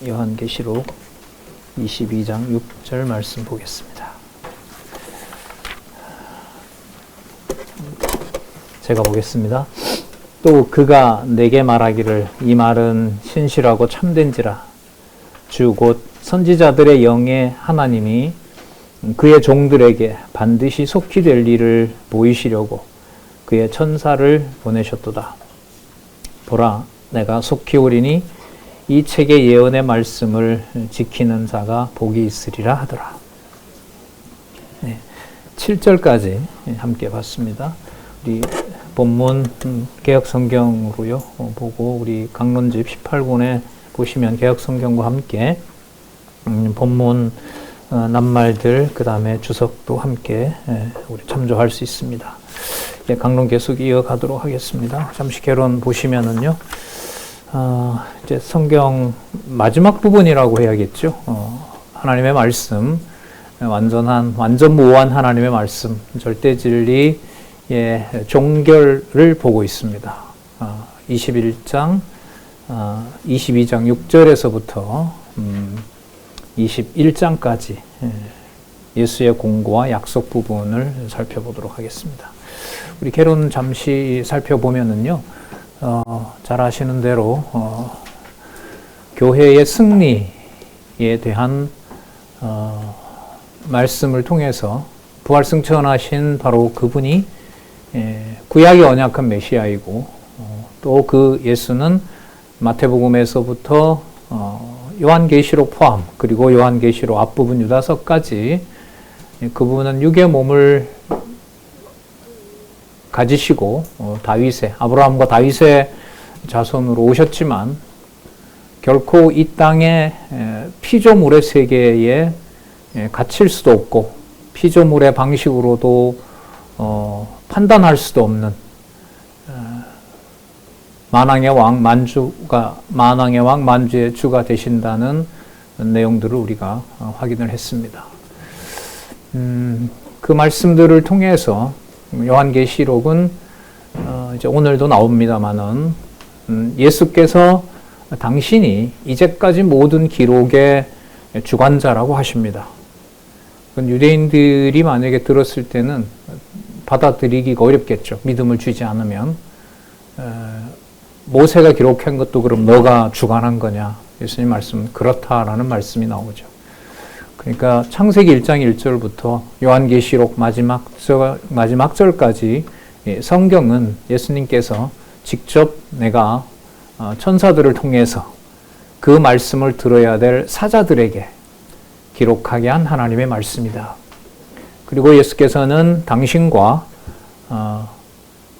요한계시록 22장 6절 말씀 보겠습니다. 제가 보겠습니다. 또 그가 내게 말하기를 이 말은 신실하고 참된지라 주 곧 선지자들의 영의 하나님이 그의 종들에게 반드시 속히 될 일을 보이시려고 그의 천사를 보내셨도다. 보라, 내가 속히 오리니 이 책의 예언의 말씀을 지키는 자가 복이 있으리라 하더라. 네, 7절까지 함께 봤습니다. 우리 본문 개역성경으로요 보고 우리 강론집 18권에 보시면 개역성경과 함께 본문 낱말들 그 다음에 주석도 함께 우리 참조할 수 있습니다. 강론 계속 이어가도록 하겠습니다. 잠시 개론 보시면은요 이제 성경 마지막 부분이라고 해야겠죠. 하나님의 말씀, 완전 무오한 하나님의 말씀, 절대 진리 종결을 보고 있습니다. 21장, 22장 6절에서부터 21장까지 예수의 공고와 약속 부분을 살펴보도록 하겠습니다. 우리 개론 잠시 살펴보면은요, 잘 아시는 대로 교회의 승리에 대한 말씀을 통해서 부활승천하신 바로 그분이 구약의 언약한 메시아이고 또 그 예수는 마태복음에서부터 요한계시록 포함 그리고 요한계시록 앞부분 유다서까지 그분은 육의 몸을 가지시고 아브라함과 다윗의 자손으로 오셨지만 결코 이 땅의 피조물의 세계에 갇힐 수도 없고 피조물의 방식으로도 판단할 수도 없는 만왕의 왕 만주의 주가 되신다는 내용들을 우리가 확인을 했습니다. 그 말씀들을 통해서 요한계시록은 이제 오늘도 나옵니다만은 예수께서 당신이 이제까지 모든 기록의 주관자라고 하십니다. 유대인들이 만약에 들었을 때는 받아들이기가 어렵겠죠. 믿음을 주지 않으면. 모세가 기록한 것도 그럼 너가 주관한 거냐? 예수님 말씀 그렇다라는 말씀이 나오죠. 그러니까 창세기 1장 1절부터 요한계시록 마지막 절까지 성경은 예수님께서 직접 내가 천사들을 통해서 그 말씀을 들어야 될 사자들에게 기록하게 한 하나님의 말씀이다. 그리고 예수께서는 당신과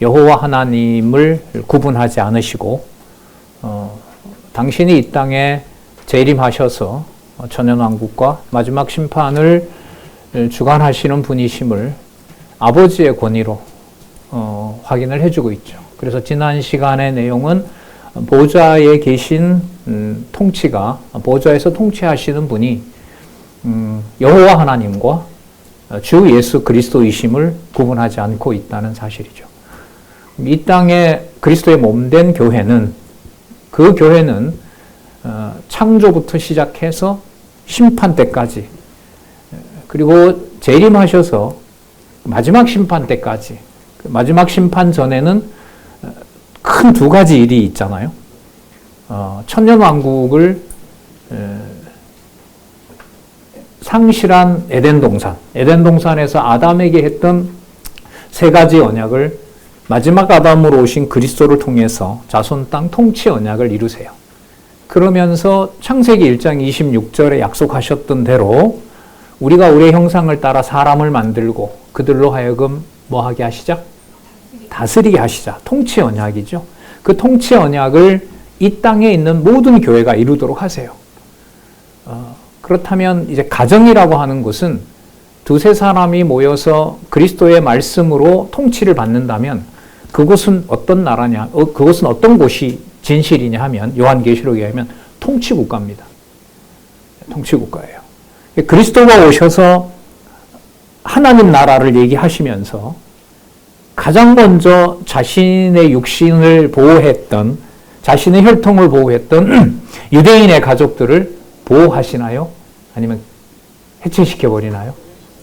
여호와 하나님을 구분하지 않으시고 당신이 이 땅에 재림하셔서 천연왕국과 마지막 심판을 주관하시는 분이심을 아버지의 권위로 확인을 해주고 있죠. 그래서 지난 시간의 내용은 보좌에 계신 보좌에서 통치하시는 분이 여호와 하나님과 주 예수 그리스도이심을 구분하지 않고 있다는 사실이죠. 이 땅에 그리스도의 몸된 교회는 그 교회는 창조부터 시작해서 심판 때까지 그리고 재림하셔서 마지막 심판 때까지 마지막 심판 전에는 큰 두 가지 일이 있잖아요. 천년왕국을 상실한 에덴 동산에서 아담에게 했던 세 가지 언약을 마지막 아담으로 오신 그리스도를 통해서 자손 땅 통치 언약을 이루세요. 그러면서 창세기 1장 26절에 약속하셨던 대로 우리가 우리의 형상을 따라 사람을 만들고 그들로 하여금 뭐 하게 하시자? 다스리게 하시자. 통치 언약이죠. 그 통치 언약을 이 땅에 있는 모든 교회가 이루도록 하세요. 그렇다면 이제 가정이라고 하는 것은 두세 사람이 모여서 그리스도의 말씀으로 통치를 받는다면 그곳은 어떤 나라냐, 그곳은 어떤 곳이 진실이냐 하면 요한계시록에 의하면 통치국가입니다. 통치국가예요. 그리스도가 오셔서 하나님 나라를 얘기하시면서 가장 먼저 자신의 육신을 보호했던 자신의 혈통을 보호했던 유대인의 가족들을 보호하시나요? 아니면 해체시켜버리나요?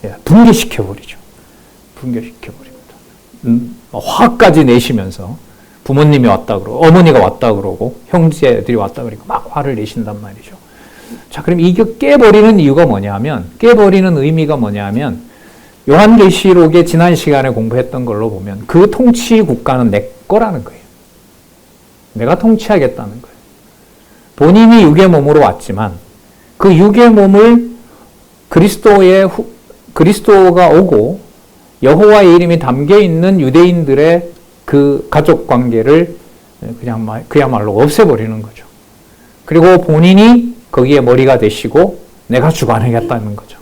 예, 붕괴시켜버리죠. 붕괴시켜버립니다. 화까지 내시면서 부모님이 왔다 그러고 어머니가 왔다 그러고 형제들이 왔다 그러고 막 화를 내신단 말이죠. 자, 그럼 이게 깨버리는 이유가 뭐냐면, 깨버리는 의미가 뭐냐면, 요한계시록의 지난 시간에 공부했던 걸로 보면 그 통치 국가는 내 거라는 거예요. 내가 통치하겠다는 거예요. 본인이 육의 몸으로 왔지만 그 육의 몸을 그리스도가 오고 여호와의 이름이 담겨 있는 유대인들의 그 가족 관계를 그야말로 없애버리는 거죠. 그리고 본인이 거기에 머리가 되시고 내가 주관하겠다는 거죠.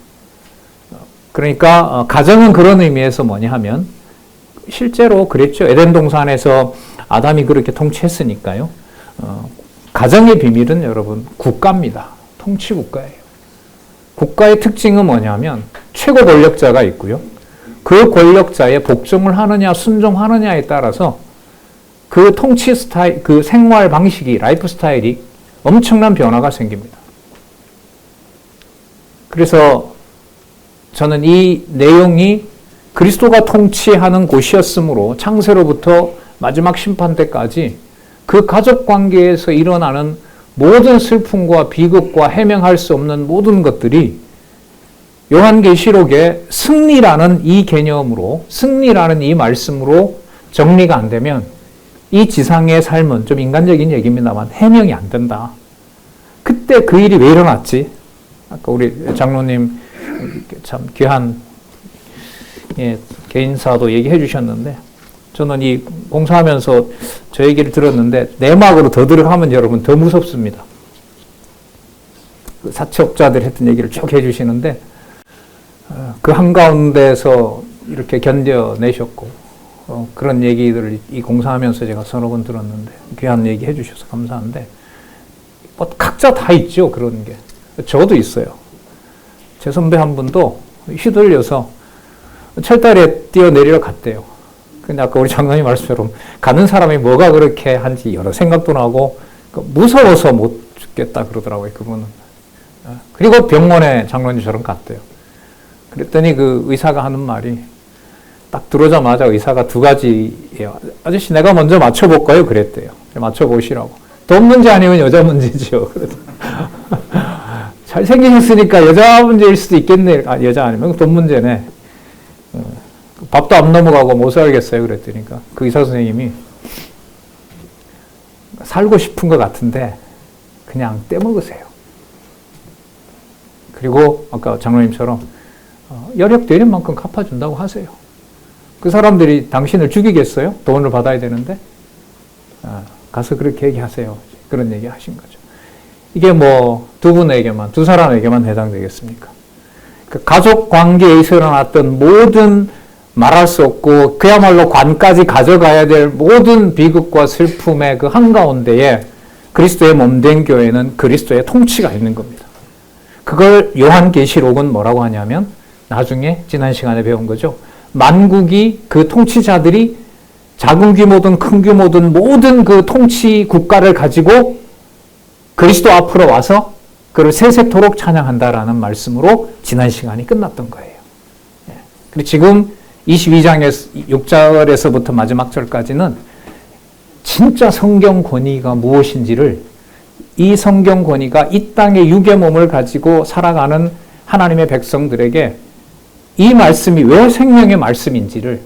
그러니까 가정은 그런 의미에서 뭐냐 하면 실제로 그랬죠. 에덴 동산에서 아담이 그렇게 통치했으니까요. 가정의 비밀은 여러분 국가입니다. 통치 국가예요. 국가의 특징은 뭐냐면 최고 권력자가 있고요. 그 권력자의 복종을 하느냐 순종하느냐에 따라서 그 통치 스타일, 그 생활 방식이, 라이프 스타일이 엄청난 변화가 생깁니다. 그래서 저는 이 내용이 그리스도가 통치하는 곳이었으므로 창세로부터 마지막 심판 때까지 그 가족 관계에서 일어나는 모든 슬픔과 비극과 해명할 수 없는 모든 것들이 요한계시록의 승리라는 이 개념으로, 승리라는 이 말씀으로 정리가 안 되면 이 지상의 삶은, 좀 인간적인 얘기입니다만, 해명이 안 된다. 그때 그 일이 왜 일어났지? 아까 우리 장로님 참 귀한 개인사도 얘기해 주셨는데, 저는 이 공사하면서 저 얘기를 들었는데 내막으로 더 들어가면 여러분 더 무섭습니다. 그 사채업자들 했던 얘기를 쭉 해주시는데 그 한가운데서 이렇게 견뎌내셨고 그런 얘기들을 이 공사하면서 제가 서너 번 들었는데 귀한 얘기 해주셔서 감사한데 뭐 각자 다 있죠. 그런 게. 저도 있어요. 제 선배 한 분도 휘둘려서 철다리에 뛰어내리러 갔대요. 근데 아까 우리 장로님 말씀처럼 가는 사람이 뭐가 그렇게 한지 여러 생각도 나고 무서워서 못 죽겠다 그러더라고요. 그분은. 그리고 병원에 장로님처럼 갔대요. 그랬더니 그 의사가 하는 말이 딱 들어오자마자 의사가 두 가지예요. 아저씨 내가 먼저 맞춰볼까요? 그랬대요. 맞춰보시라고. 돈 문제 아니면 여자 문제지요. 잘생기셨으니까 여자 문제일 수도 있겠네. 여자 아니면 돈 문제네. 밥도 안 넘어가고 못 살겠어요. 그랬더니까 그 의사 선생님이 살고 싶은 것 같은데 그냥 떼먹으세요. 그리고 아까 장로님처럼 여력 되는 만큼 갚아준다고 하세요. 그 사람들이 당신을 죽이겠어요? 돈을 받아야 되는데 가서 그렇게 얘기하세요. 그런 얘기 하신 거죠. 이게 뭐 두 사람에게만 해당되겠습니까? 그 가족 관계에서 일어났던 모든 말할 수 없고 그야말로 관까지 가져가야 될 모든 비극과 슬픔의 그 한가운데에 그리스도의 몸된 교회는 그리스도의 통치가 있는 겁니다. 그걸 요한계시록은 뭐라고 하냐면 나중에 지난 시간에 배운 거죠. 만국이 그 통치자들이 작은 규모든 큰 규모든 모든 그 통치 국가를 가지고 그리스도 앞으로 와서 그를 세세토록 찬양한다라는 말씀으로 지난 시간이 끝났던 거예요. 그리고 지금 22장에서 6절에서부터 마지막 절까지는 진짜 성경 권위가 무엇인지를 이 성경 권위가 이 땅의 육의 몸을 가지고 살아가는 하나님의 백성들에게 이 말씀이 왜 생명의 말씀인지를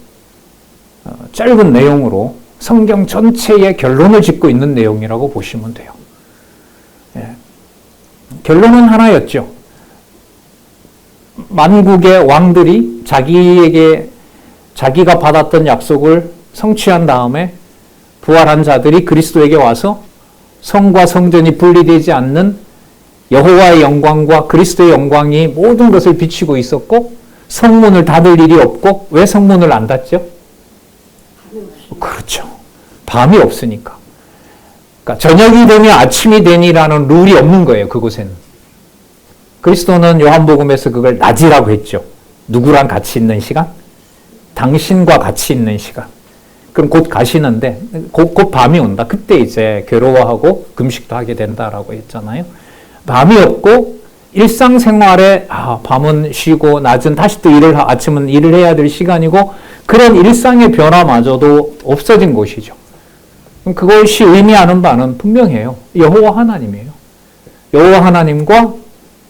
짧은 내용으로 성경 전체의 결론을 짓고 있는 내용이라고 보시면 돼요. 결론은 하나였죠. 만국의 왕들이 자기가 받았던 약속을 성취한 다음에 부활한 자들이 그리스도에게 와서 성과 성전이 분리되지 않는 여호와의 영광과 그리스도의 영광이 모든 것을 비추고 있었고 성문을 닫을 일이 없고 왜 성문을 안 닫죠? 그렇죠. 밤이 없으니까. 그러니까 저녁이 되면 아침이 되니라는 룰이 없는 거예요. 그곳에는. 그리스도는 요한복음에서 그걸 낮이라고 했죠. 누구랑 같이 있는 시간? 당신과 같이 있는 시간. 그럼 곧 가시는데 곧 밤이 온다. 그때 이제 괴로워하고 금식도 하게 된다라고 했잖아요. 밤이 없고 일상생활에 밤은 쉬고 낮은 다시 또 아침은 일을 해야 될 시간이고 그런 일상의 변화마저도 없어진 것이죠. 그것이 의미하는 바는 분명해요. 여호와 하나님이에요. 여호와 하나님과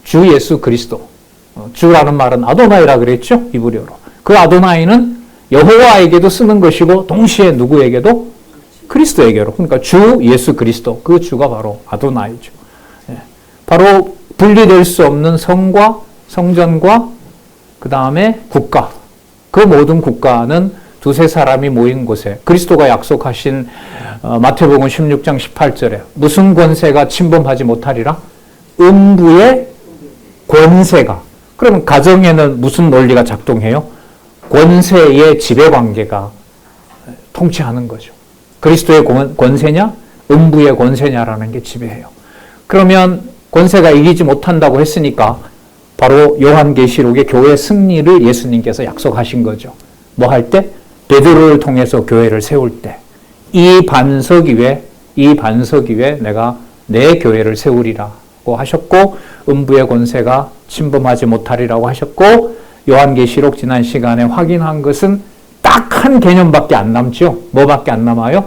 주 예수 그리스도. 주라는 말은 아도나이라 그랬죠. 이브리어로. 그 아도나이는 여호와에게도 쓰는 것이고 동시에 누구에게도? 그리스도에게로. 그러니까 주 예수 그리스도. 그 주가 바로 아도나이죠. 바로 분리될 수 없는 성과 성전과 그 다음에 국가. 그 모든 국가는 두세 사람이 모인 곳에 그리스도가 약속하신 마태복음 16장 18절에 무슨 권세가 침범하지 못하리라? 음부의 권세가. 그러면 가정에는 무슨 논리가 작동해요? 권세의 지배관계가 통치하는 거죠. 그리스도의 권세냐? 음부의 권세냐라는 게 지배해요. 그러면 권세가 이기지 못한다고 했으니까 바로 요한계시록의 교회 승리를 예수님께서 약속하신 거죠. 뭐 할 때? 베드로를 통해서 교회를 세울 때. 이 반석 위에 내가 내 교회를 세우리라고 하셨고 음부의 권세가 침범하지 못하리라고 하셨고 요한계시록 지난 시간에 확인한 것은 딱 한 개념밖에 안 남죠. 뭐밖에 안 남아요?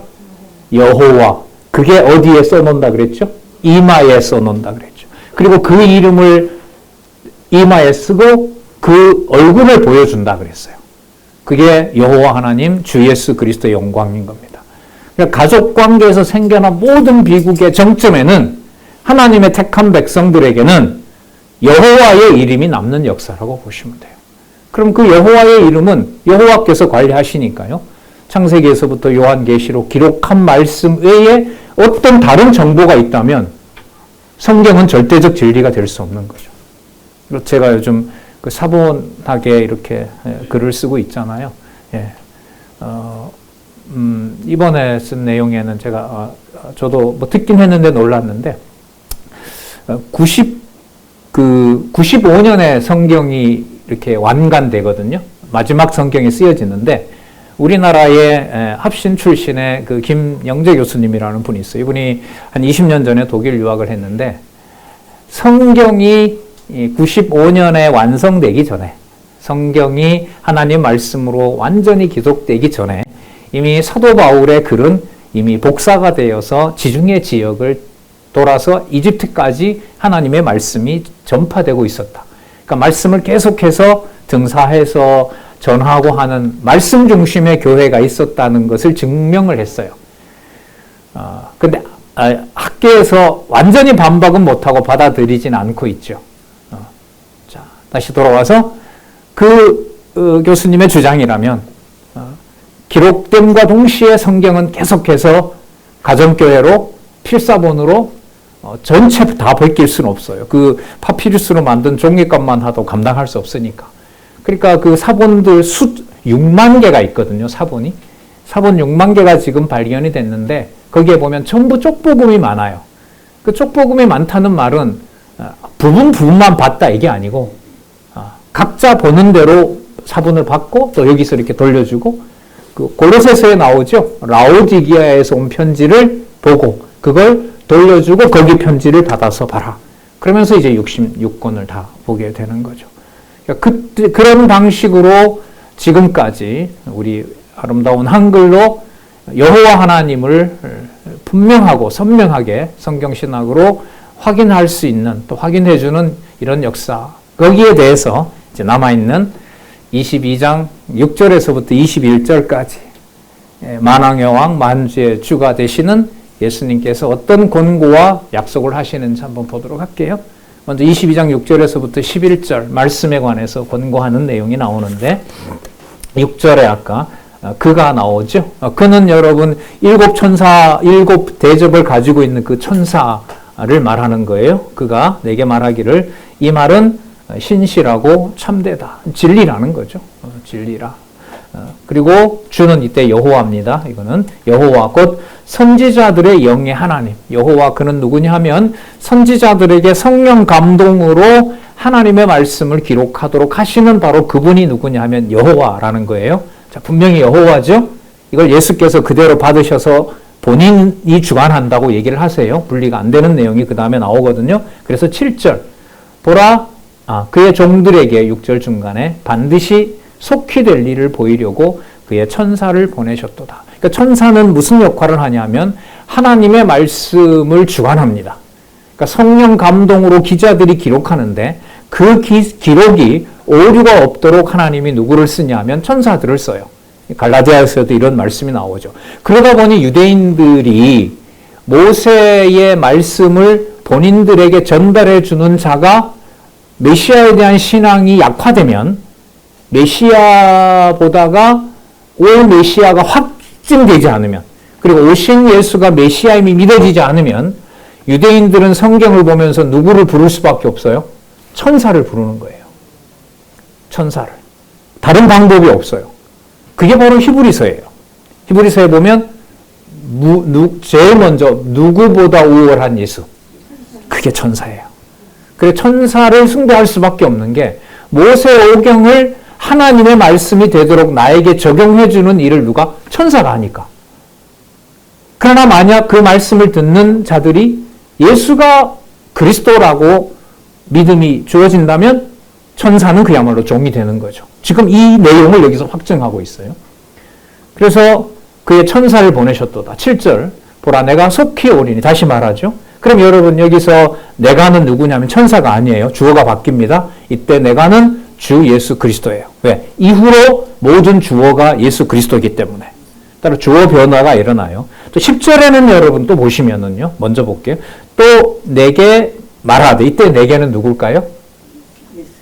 여호와. 그게 어디에 써놓는다 그랬죠? 이마에 써놓는다 그랬죠. 그리고 그 이름을 이마에 쓰고 그 얼굴을 보여준다 그랬어요. 그게 여호와 하나님 주 예수 그리스도의 영광인 겁니다. 그러니까 가족 관계에서 생겨난 모든 비극의 정점에는 하나님의 택한 백성들에게는 여호와의 이름이 남는 역사라고 보시면 돼요. 그럼 그 여호와의 이름은 여호와께서 관리하시니까요. 창세기에서부터 요한계시록 기록한 말씀 외에 어떤 다른 정보가 있다면 성경은 절대적 진리가 될 수 없는 거죠. 제가 요즘 사본하게 이렇게 글을 쓰고 있잖아요. 이번에 쓴 내용에는 저도 뭐 듣긴 했는데 놀랐는데 95년에 성경이 이렇게 완간되거든요. 마지막 성경이 쓰여지는데 우리나라의 합신 출신의 그 김영재 교수님이라는 분이 있어요. 이분이 한 20년 전에 독일 유학을 했는데 성경이 95년에 완성되기 전에 성경이 하나님 말씀으로 완전히 기록되기 전에 이미 사도 바울의 글은 이미 복사가 되어서 지중해 지역을 돌아서 이집트까지 하나님의 말씀이 전파되고 있었다. 그러니까 말씀을 계속해서 등사해서 전하고 하는 말씀 중심의 교회가 있었다는 것을 증명을 했어요. 근데 학계에서 완전히 반박은 못하고 받아들이진 않고 있죠. 자, 다시 돌아와서 교수님의 주장이라면 기록됨과 동시에 성경은 계속해서 가정교회로 필사본으로 전체 다 벗길 수는 없어요. 그 파피루스로 만든 종이값만 하도 감당할 수 없으니까. 그러니까 그 사본들 6만 개가 있거든요. 사본 6만 개가 지금 발견이 됐는데 거기에 보면 전부 쪽복음이 많아요. 그 쪽복음이 많다는 말은 부분만 봤다 이게 아니고 각자 보는 대로 사본을 받고 또 여기서 이렇게 돌려주고 그 골로새서에 나오죠. 라오디기아에서 온 편지를 보고 그걸 돌려주고 거기 편지를 받아서 봐라. 그러면서 이제 66권을 다 보게 되는 거죠. 그런 방식으로 지금까지 우리 아름다운 한글로 여호와 하나님을 분명하고 선명하게 성경신학으로 확인할 수 있는 또 확인해주는 이런 역사 거기에 대해서 이제 남아있는 22장 6절에서부터 21절까지 만왕의 왕 만주의 주가 되시는 예수님께서 어떤 권고와 약속을 하시는지 한번 보도록 할게요. 먼저 22장 6절에서부터 11절 말씀에 관해서 권고하는 내용이 나오는데 6절에 아까 그가 나오죠. 그는 여러분 7 대접을 가지고 있는 그 천사를 말하는 거예요. 그가 내게 말하기를 이 말은 신실하고 참되다. 진리라는 거죠. 진리라. 그리고 주는 이때 여호와입니다. 이거는 여호와 곧 선지자들의 영의 하나님. 여호와 그는 누구냐 하면 선지자들에게 성령 감동으로 하나님의 말씀을 기록하도록 하시는 바로 그분이 누구냐 하면 여호와라는 거예요. 자, 분명히 여호와죠. 이걸 예수께서 그대로 받으셔서 본인이 주관한다고 얘기를 하세요. 분리가 안 되는 내용이 그 다음에 나오거든요. 그래서 7절 보라 그의 종들에게 6절 중간에 반드시 속히 될 일을 보이려고 그의 천사를 보내셨도다. 그러니까 천사는 무슨 역할을 하냐면 하나님의 말씀을 주관합니다. 그러니까 성령 감동으로 기자들이 기록하는데 그 기록이 오류가 없도록 하나님이 누구를 쓰냐면 천사들을 써요. 갈라디아에서도 이런 말씀이 나오죠. 그러다 보니 유대인들이 모세의 말씀을 본인들에게 전달해 주는 자가 메시아에 대한 신앙이 약화되면 메시아보다가 올 메시아가 확증되지 않으면 그리고 오신 예수가 메시아임이 믿어지지 않으면 유대인들은 성경을 보면서 누구를 부를 수밖에 없어요? 천사를 부르는 거예요. 천사를. 다른 방법이 없어요. 그게 바로 히브리서예요. 히브리서에 보면 제일 먼저 누구보다 우월한 예수. 그게 천사예요. 그래서 천사를 숭배할 수밖에 없는 게 모세오경을 하나님의 말씀이 되도록 나에게 적용해 주는 일을 누가? 천사가 하니까. 그러나 만약 그 말씀을 듣는 자들이 예수가 그리스도라고 믿음이 주어진다면 천사는 그야말로 종이 되는 거죠. 지금 이 내용을 여기서 확증하고 있어요. 그래서 그의 천사를 보내셨도다. 7절 보라 내가 속히 오리니 다시 말하죠. 그럼 여러분 여기서 내가는 누구냐면 천사가 아니에요. 주어가 바뀝니다. 이때 내가는 주 예수 그리스도예요. 왜? 이후로 모든 주어가 예수 그리스도이기 때문에. 따라 주어 변화가 일어나요. 또 10절에는 여러분 또 보시면은요. 먼저 볼게요. 또 내게 말하되 이때 내게는 누굴까요?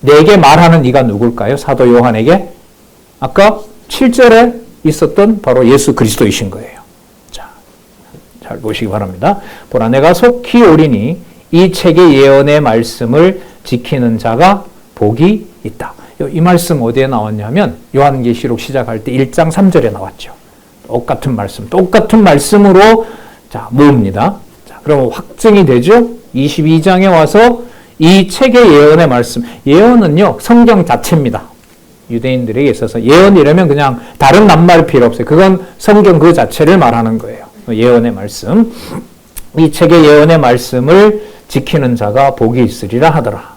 내게 말하는 이가 누굴까요? 사도 요한에게 아까 7절에 있었던 바로 예수 그리스도이신 거예요. 자, 잘 보시기 바랍니다. 보라 내가 속히 오리니 이 책의 예언의 말씀을 지키는 자가 복이 있다. 이 말씀 어디에 나왔냐면 요한계시록 시작할 때 1장 3절에 나왔죠. 똑같은 말씀으로 자, 모읍니다. 자, 그럼 확증이 되죠? 22장에 와서 이 책의 예언의 말씀. 예언은요, 성경 자체입니다. 유대인들에게 있어서 예언이라면 그냥 다른 낱말 필요 없어요. 그건 성경 그 자체를 말하는 거예요. 예언의 말씀. 이 책의 예언의 말씀을 지키는 자가 복이 있으리라 하더라.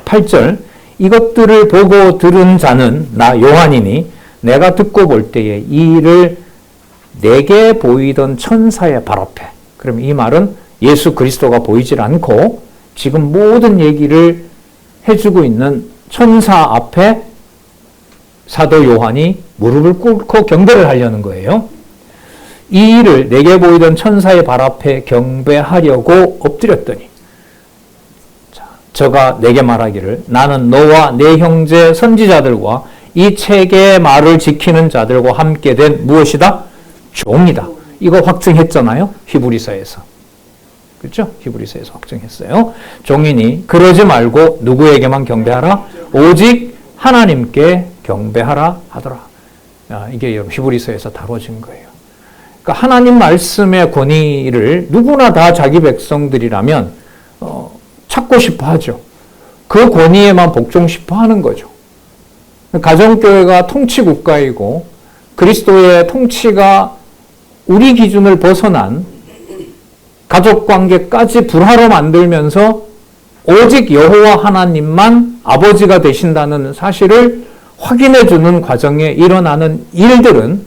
8절 이것들을 보고 들은 자는 나 요한이니 내가 듣고 볼 때에 이 일을 내게 보이던 천사의 발 앞에. 그럼 이 말은 예수 그리스도가 보이질 않고 지금 모든 얘기를 해주고 있는 천사 앞에 사도 요한이 무릎을 꿇고 경배를 하려는 거예요. 이 일을 내게 보이던 천사의 발 앞에 경배하려고 엎드렸더니 저가 내게 말하기를 나는 너와 내 형제 선지자들과 이 책의 말을 지키는 자들과 함께 된 무엇이다? 종이다. 이거 확증했잖아요. 히브리서에서. 그렇죠? 히브리서에서 확증했어요. 종이니 그러지 말고 누구에게만 경배하라? 오직 하나님께 경배하라 하더라. 이게 히브리서에서 다뤄진 거예요. 그러니까 하나님 말씀의 권위를 누구나 다 자기 백성들이라면 찾고 싶어 하죠. 그 권위에만 복종 싶어 하는 거죠. 가정교회가 통치국가이고 그리스도의 통치가 우리 기준을 벗어난 가족관계까지 불화로 만들면서 오직 여호와 하나님만 아버지가 되신다는 사실을 확인해주는 과정에 일어나는 일들은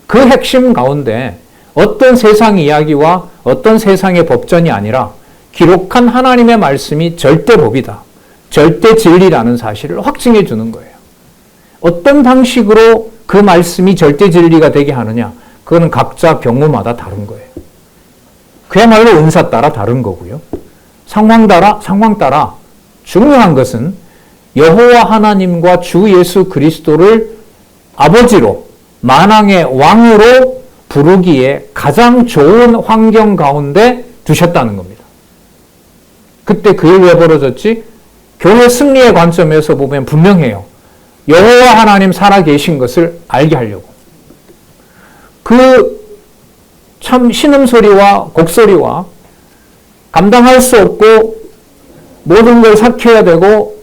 그 핵심 가운데 어떤 세상 이야기와 어떤 세상의 법전이 아니라 기록한 하나님의 말씀이 절대법이다. 절대 진리라는 사실을 확증해 주는 거예요. 어떤 방식으로 그 말씀이 절대 진리가 되게 하느냐? 그거는 각자 경우마다 다른 거예요. 그야말로 은사 따라 다른 거고요. 상황 따라 중요한 것은 여호와 하나님과 주 예수 그리스도를 아버지로 만왕의 왕으로 부르기에 가장 좋은 환경 가운데 두셨다는 겁니다. 그때 그 일 왜 벌어졌지? 교회 승리의 관점에서 보면 분명해요. 여호와 하나님 살아계신 것을 알게 하려고. 그 참 신음소리와 곡소리와 감당할 수 없고 모든 걸 삭혀야 되고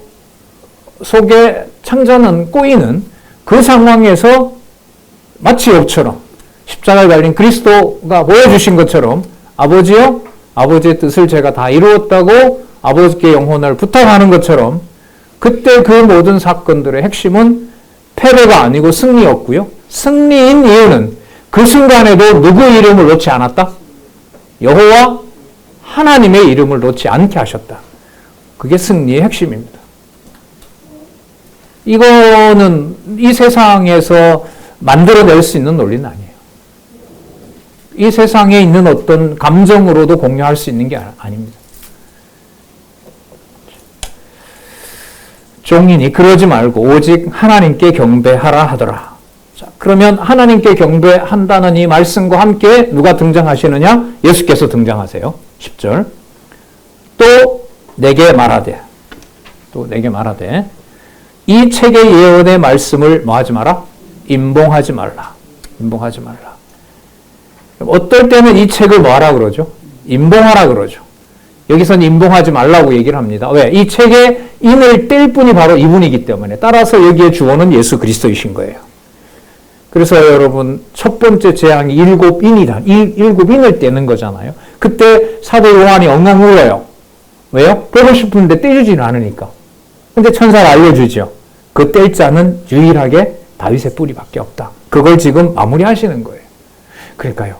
속에 창자는 꼬이는 그 상황에서 마치 욥처럼 십자가에 달린 그리스도가 보여주신 것처럼 아버지요, 아버지의 뜻을 제가 다 이루었다고 아버지께 영혼을 부탁하는 것처럼 그때 그 모든 사건들의 핵심은 패배가 아니고 승리였고요. 승리인 이유는 그 순간에도 누구 이름을 놓지 않았다? 여호와 하나님의 이름을 놓지 않게 하셨다. 그게 승리의 핵심입니다. 이거는 이 세상에서 만들어낼 수 있는 논리는 아니에요. 이 세상에 있는 어떤 감정으로도 공유할 수 있는 게 아닙니다. 종이니 그러지 말고 오직 하나님께 경배하라 하더라. 자, 그러면 하나님께 경배한다는 이 말씀과 함께 누가 등장하시느냐? 예수께서 등장하세요. 10절. 또 내게 말하되 이 책의 예언의 말씀을 뭐 하지 마라? 임봉하지 말라. 임봉하지 말라. 어떨 때는 이 책을 뭐 하라 그러죠? 임봉하라 그러죠. 여기서는 임봉하지 말라고 얘기를 합니다. 왜? 이 책에 인을 뗄 분이 바로 이분이기 때문에. 따라서 여기에 주어는 예수 그리스도이신 거예요. 그래서 여러분 첫 번째 재앙이 일곱 인을 떼는 거잖아요. 그때 사도 요한이 엉엉 울어요. 왜요? 빼고 싶은데 떼주지는 않으니까. 근데 천사가 알려주죠. 그 뗄 자는 유일하게 다윗의 뿌리밖에 없다. 그걸 지금 마무리하시는 거예요. 그러니까요.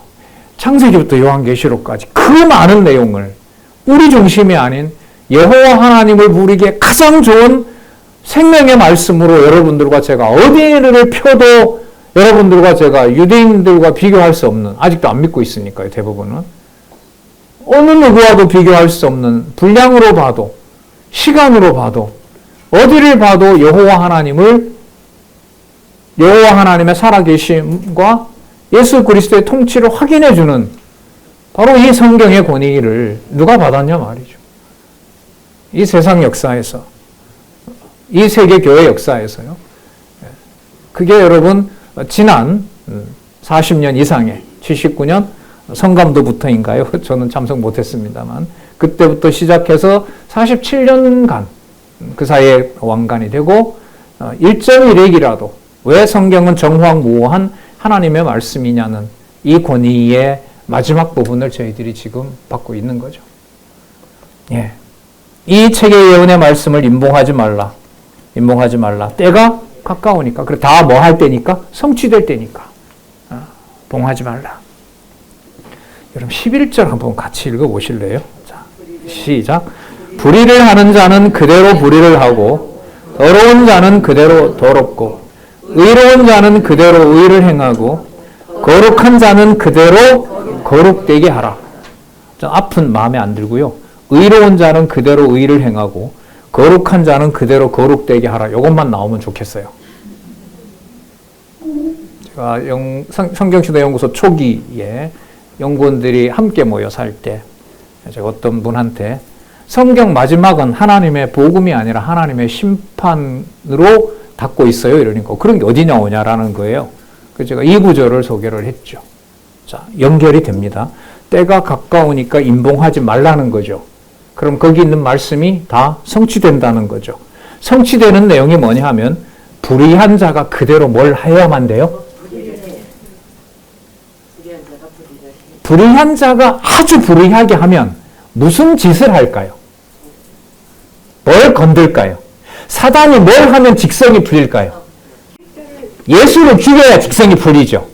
창세기부터 요한계시록까지 그 많은 내용을 우리 중심이 아닌 여호와 하나님을 부르기에 가장 좋은 생명의 말씀으로 여러분들과 제가 어디를 펴도 여러분들과 제가 유대인들과 비교할 수 없는, 아직도 안 믿고 있으니까요, 대부분은. 어느 누구와도 비교할 수 없는 분량으로 봐도, 시간으로 봐도, 어디를 봐도 여호와 하나님의 살아계심과 예수 그리스도의 통치를 확인해주는 바로 이 성경의 권위를 누가 받았냐 말이죠. 이 세상 역사에서, 이 세계 교회 역사에서요. 그게 여러분 지난 40년 이상의 79년 성감도부터인가요? 저는 참석 못했습니다만 그때부터 시작해서 47년간 그 사이에 왕관이 되고 1.1핵이라도 왜 성경은 정황무오한 하나님의 말씀이냐는 이 권위의 마지막 부분을 저희들이 지금 받고 있는 거죠. 예. 이 책의 예언의 말씀을 임봉하지 말라. 임봉하지 말라. 때가 가까우니까. 그래, 다 뭐 할 때니까? 성취될 때니까. 봉하지 말라. 여러분 11절 한번 같이 읽어보실래요? 자, 시작. 불의를 하는 자는 그대로 불의를 하고 더러운 자는 그대로 더럽고 의로운 자는 그대로 의를 행하고 거룩한 자는 그대로 거룩되게 하라. 좀 앞은 마음에 안 들고요. 의로운 자는 그대로 의를 행하고 거룩한 자는 그대로 거룩되게 하라. 이것만 나오면 좋겠어요. 제가 성경시대연구소 초기에 연구원들이 함께 모여서 할 때 제가 어떤 분한테 성경 마지막은 하나님의 복음이 아니라 하나님의 심판으로 닫고 있어요. 이러니까 그런 게 어디 나오냐라는 거예요. 그래서 제가 이 구절을 소개를 했죠. 자, 연결이 됩니다. 때가 가까우니까 임봉하지 말라는 거죠. 그럼 거기 있는 말씀이 다 성취된다는 거죠. 성취되는 내용이 뭐냐 하면 불의한 자가 그대로 뭘 해야만 돼요? 불의한 자가 아주 불의하게 하면 무슨 짓을 할까요? 뭘 건들까요? 사단이 뭘 하면 직성이 풀릴까요? 예수를 죽여야 직성이 풀리죠.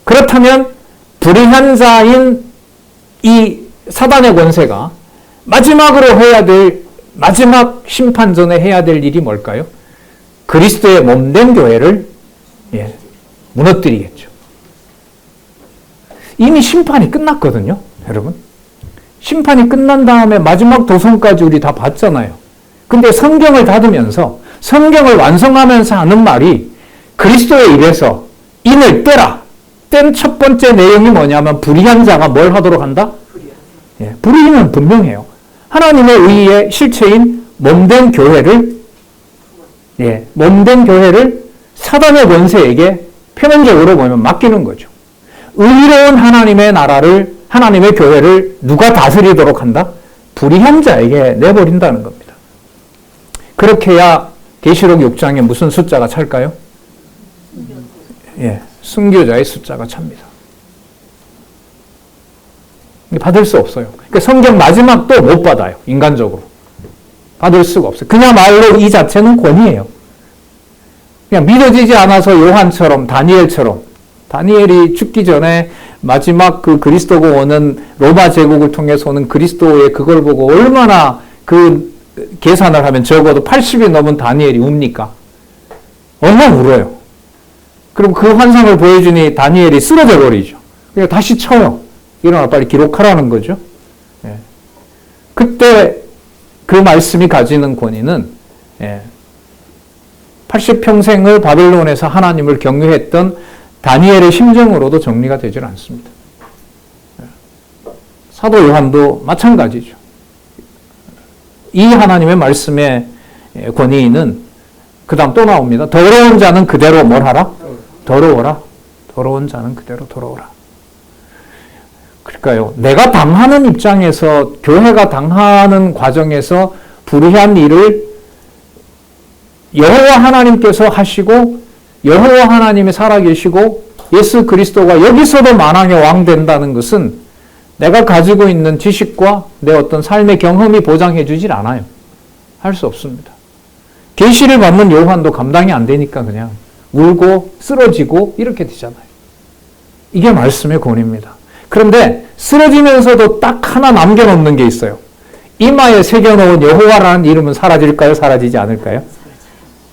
그렇다면 불의한 자인 이 사단의 권세가 마지막으로 해야 될, 마지막 심판 전에 해야 될 일이 뭘까요? 그리스도의 몸된 교회를 무너뜨리겠죠. 이미 심판이 끝났거든요, 여러분. 심판이 끝난 다음에 마지막 도성까지 우리 다 봤잖아요. 근데 성경을 닫으면서 성경을 완성하면서 하는 말이 그리스도의 입에서 인을 떼라. 뗀 첫 번째 내용이 뭐냐면 불의한 자가 뭘 하도록 한다? 불의는 분명해요. 하나님의 의의 실체인 몸된 교회를 사단의 권세에게 표면적으로 보면 맡기는 거죠. 의로운 하나님의 나라를, 하나님의 교회를 누가 다스리도록 한다? 불의한 자에게 내버린다는 겁니다. 그렇게 해야 계시록 6장에 무슨 숫자가 찰까요? 순교자의 숫자가 찹니다. 받을 수 없어요. 그러니까 성경 마지막도 못 받아요. 인간적으로. 받을 수가 없어요. 그야말로 이 자체는 권위예요. 그냥 믿어지지 않아서 요한처럼, 다니엘처럼, 다니엘이 죽기 전에 마지막 그 그리스도가 오는 로마 제국을 통해서 오는 그리스도의 그걸 보고 얼마나 그 계산을 하면 적어도 80이 넘은 다니엘이 웁니까? 얼마나 울어요. 그리고 그 환상을 보여주니 다니엘이 쓰러져 버리죠. 그냥 다시 쳐요. 일어나 빨리 기록하라는 거죠. 예. 그때 그 말씀이 가지는 권위는 80평생을 바벨론에서 하나님을 경외했던 다니엘의 심정으로도 정리가 되질 않습니다. 사도 요한도 마찬가지죠. 이 하나님의 말씀의 권위는 그 다음 또 나옵니다. 더러운 자는 그대로 뭘 하라? 더러워라. 더러운 자는 그대로 더러워라. 그러니까요, 내가 당하는 입장에서, 교회가 당하는 과정에서 불의한 일을 여호와 하나님께서 하시고 여호와 하나님이 살아계시고 예수 그리스도가 여기서도 만왕의 왕 된다는 것은 내가 가지고 있는 지식과 내 어떤 삶의 경험이 보장해 주질 않아요. 할 수 없습니다. 계시를 받는 요한도 감당이 안 되니까 그냥 울고 쓰러지고 이렇게 되잖아요. 이게 말씀의 권위입니다. 그런데 쓰러지면서도 딱 하나 남겨놓는 게 있어요. 이마에 새겨놓은 여호와라는 이름은 사라질까요? 사라지지 않을까요?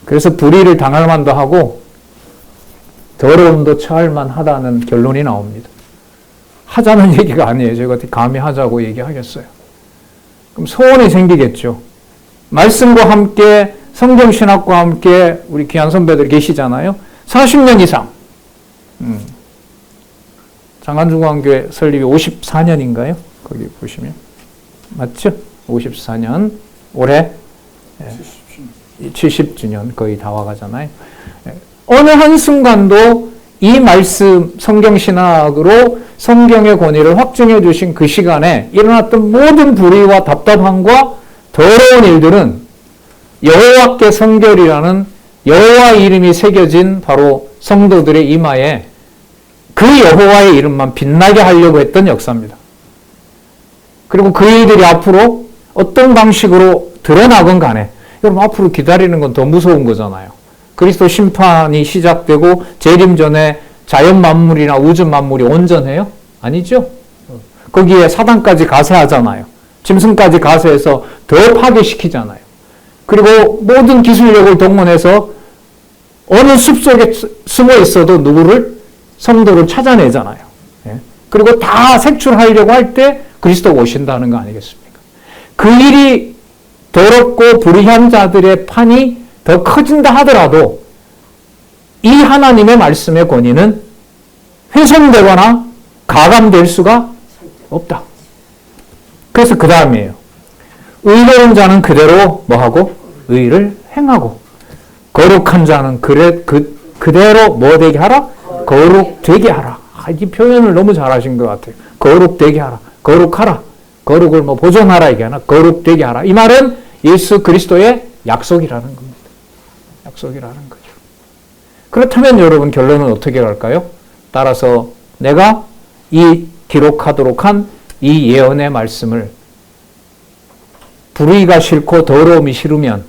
그래서 불의를 당할 만도 하고 더러움도 처할 만하다는 결론이 나옵니다. 하자는 얘기가 아니에요. 제가 어떻게 감히 하자고 얘기하겠어요. 그럼 소원이 생기겠죠. 말씀과 함께 성경신학과 함께 우리 귀한 선배들 계시잖아요. 40년 이상. 장안중앙교회 설립이 54년인가요? 거기 보시면. 맞죠? 54년. 올해 70주년 거의 다 와가잖아요. 어느 한순간도 이 말씀 성경신학으로 성경의 권위를 확증해 주신 그 시간에 일어났던 모든 불의와 답답함과 더러운 일들은 여호와께 성결이라는 여호와 이름이 새겨진 바로 성도들의 이마에 그 여호와의 이름만 빛나게 하려고 했던 역사입니다. 그리고 그 일들이 앞으로 어떤 방식으로 드러나건 간에 여러분 앞으로 기다리는 건 더 무서운 거잖아요. 그리스도 심판이 시작되고 재림 전에 자연 만물이나 우주 만물이 온전해요? 아니죠. 거기에 사단까지 가세하잖아요. 짐승까지 가세해서 더 파괴시키잖아요. 그리고 모든 기술력을 동원해서 어느 숲속에 숨어 있어도 누구를? 성도를 찾아내잖아요. 그리고 다 색출하려고 할 때 그리스도가 오신다는 거 아니겠습니까? 그 일이 더럽고 불의한 자들의 판이 더 커진다 하더라도 이 하나님의 말씀의 권위는 훼손되거나 가감될 수가 없다. 그래서 그 다음이에요. 의로운 자는 그대로 뭐하고? 의를 행하고 거룩한 자는 그대로 뭐 되게 하라? 거룩되게 하라. 이 표현을 너무 잘하신 것 같아요. 거룩되게 하라. 거룩하라. 거룩을 뭐 보존하라 이게 아니라 거룩되게 하라. 이 말은 예수 그리스도의 약속이라는 겁니다. 약속이라는 거죠. 그렇다면 여러분 결론은 어떻게 갈까요? 따라서 내가 이 기록하도록 한 이 예언의 말씀을 불의가 싫고 더러움이 싫으면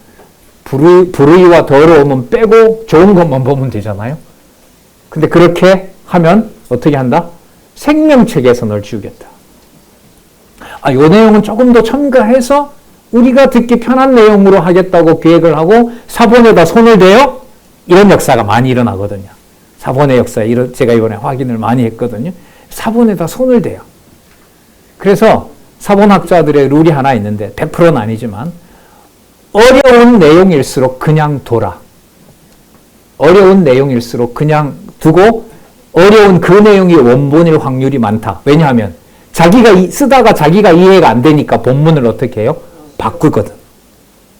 불의와 더러움은 빼고 좋은 것만 보면 되잖아요. 근데 그렇게 하면 어떻게 한다? 생명책에서 널 지우겠다. 이 내용은 조금 더 첨가해서 우리가 듣기 편한 내용으로 하겠다고 계획을 하고 사본에다 손을 대요? 이런 역사가 많이 일어나거든요. 사본의 역사에 제가 이번에 확인을 많이 했거든요. 사본에다 손을 대요. 그래서 사본학자들의 룰이 하나 있는데 100%는 아니지만 어려운 내용일수록 그냥 둬라. 어려운 내용일수록 그냥 두고 어려운 그 내용이 원본일 확률이 많다. 왜냐하면 자기가 쓰다가 자기가 이해가 안 되니까 본문을 어떻게 해요? 바꾸거든.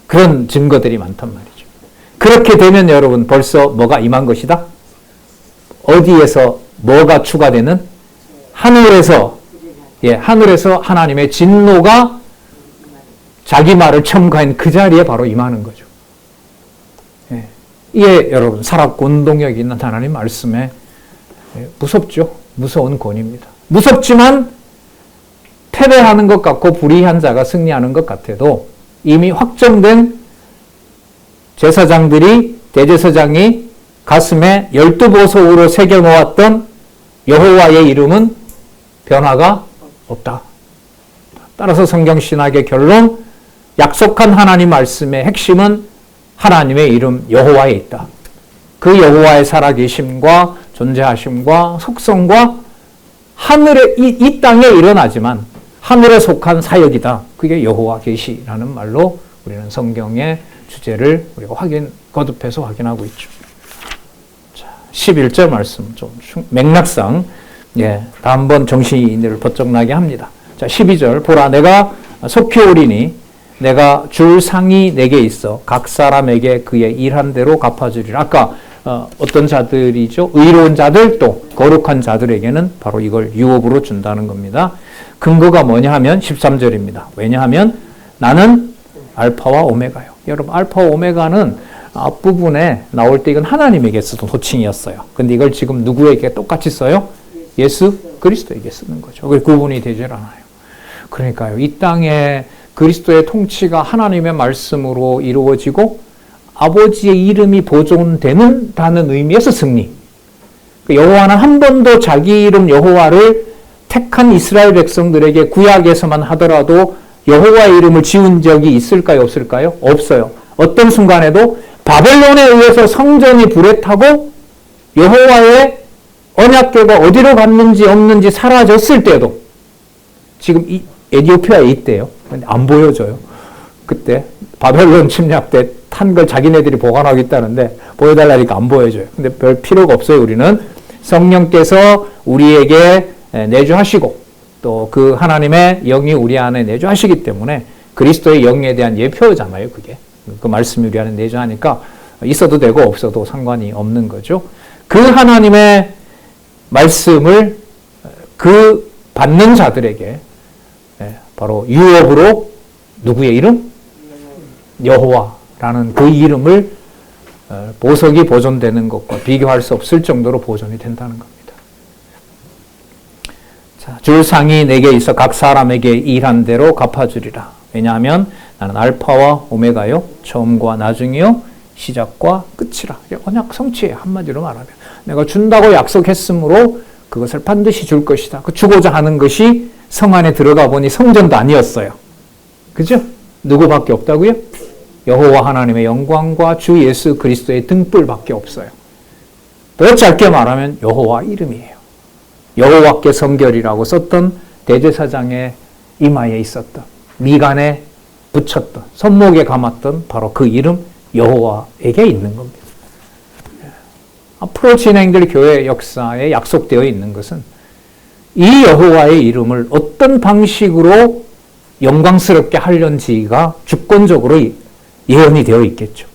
그런 증거들이 많단 말이죠. 그렇게 되면 여러분 벌써 뭐가 임한 것이다? 어디에서 뭐가 추가되는? 하늘에서 하나님의 진노가 자기 말을 첨가한 그 자리에 바로 임하는 거죠. 이게 여러분 살았고 운동력이 있는 하나님 말씀의 무섭죠. 무서운 권위입니다. 무섭지만 패배하는 것 같고 불의한 자가 승리하는 것 같아도 이미 확정된 제사장들이 대제사장이 가슴에 12보석으로 새겨놓았던 여호와의 이름은 변화가 없다. 따라서 성경신학의 결론, 약속한 하나님 말씀의 핵심은 하나님의 이름 여호와에 있다. 그 여호와의 살아계심과 존재하심과 속성과 하늘에 이 땅에 일어나지만 하늘에 속한 사역이다. 그게 여호와 계시라는 말로 우리는 성경의 주제를 우리가 거듭해서 확인하고 있죠. 자, 11절 말씀 좀 맥락상 다 한번 정신을 번쩍 나게 합니다. 자, 12절 보라 내가 속히 오리니 내가 줄 상이 내게 있어 각 사람에게 그의 일한 대로 갚아주리라. 아까 어떤 자들이죠? 의로운 자들 또 거룩한 자들에게는 바로 이걸 유업으로 준다는 겁니다. 근거가 뭐냐 하면 13절입니다. 왜냐하면 나는 알파와 오메가요. 여러분 알파와 오메가는 앞부분에 나올 때 이건 하나님에게 쓰던 호칭이었어요. 근데 이걸 지금 누구에게 똑같이 써요? 예수 그리스도에게 쓰는 거죠. 그게 구분이 되질 않아요. 그러니까요. 이 땅에 그리스도의 통치가 하나님의 말씀으로 이루어지고 아버지의 이름이 보존되는다는 의미에서 승리. 여호와는 한 번도 자기 이름 여호와를 택한 이스라엘 백성들에게 구약에서만 하더라도 여호와의 이름을 지은 적이 있을까요? 없을까요? 없어요. 어떤 순간에도 바벨론에 의해서 성전이 불에 타고 여호와의 언약궤가 어디로 갔는지 없는지 사라졌을 때도 지금 이 에티오피아에 있대요. 근데 안 보여줘요. 그때 바벨론 침략 때 탄 걸 자기네들이 보관하겠다는데 보여달라니까 안 보여줘요. 근데 별 필요가 없어요. 우리는 성령께서 우리에게 내주하시고 또 그 하나님의 영이 우리 안에 내주하시기 때문에 그리스도의 영에 대한 예표잖아요. 그게 그 말씀이 우리 안에 내주하니까 있어도 되고 없어도 상관이 없는 거죠. 그 하나님의 말씀을 그 받는 자들에게 바로 유업으로 누구의 이름? 여호와라는 그 이름을 보석이 보존되는 것과 비교할 수 없을 정도로 보존이 된다는 겁니다. 자, 줄 상이 내게 있어 각 사람에게 일한 대로 갚아주리라. 왜냐하면 나는 알파와 오메가요, 처음과 나중이요, 시작과 끝이라. 언약 성취예요. 한마디로 말하면 내가 준다고 약속했으므로 그것을 반드시 줄 것이다. 그 주고자 하는 것이 성 안에 들어가 보니 성전도 아니었어요. 그죠? 누구밖에 없다고요? 여호와 하나님의 영광과 주 예수 그리스도의 등불밖에 없어요. 더 짧게 말하면 여호와 이름이에요. 여호와께 성결이라고 썼던 대제사장의 이마에 있었던, 미간에 붙였던, 손목에 감았던 바로 그 이름 여호와에게 있는 겁니다. 앞으로 진행될 교회 역사에 약속되어 있는 것은 이 여호와의 이름을 어떤 방식으로 영광스럽게 하려는지가 주권적으로 예언이 되어 있겠죠.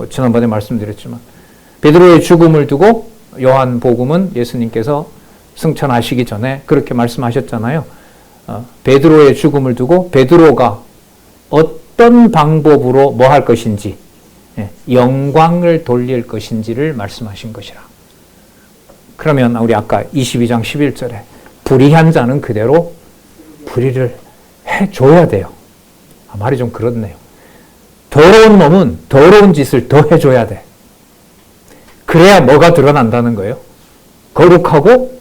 지난번에 말씀드렸지만 베드로의 죽음을 두고 요한복음은 예수님께서 승천하시기 전에 그렇게 말씀하셨잖아요. 베드로의 죽음을 두고 베드로가 어떤 방법으로 뭐 할 것인지, 영광을 돌릴 것인지를 말씀하신 것이라. 그러면 우리 아까 22장 11절에 불의한 자는 그대로 불의를 해줘야 돼요. 말이 좀 그렇네요. 더러운 놈은 더러운 짓을 더 해줘야 돼. 그래야 뭐가 드러난다는 거예요? 거룩하고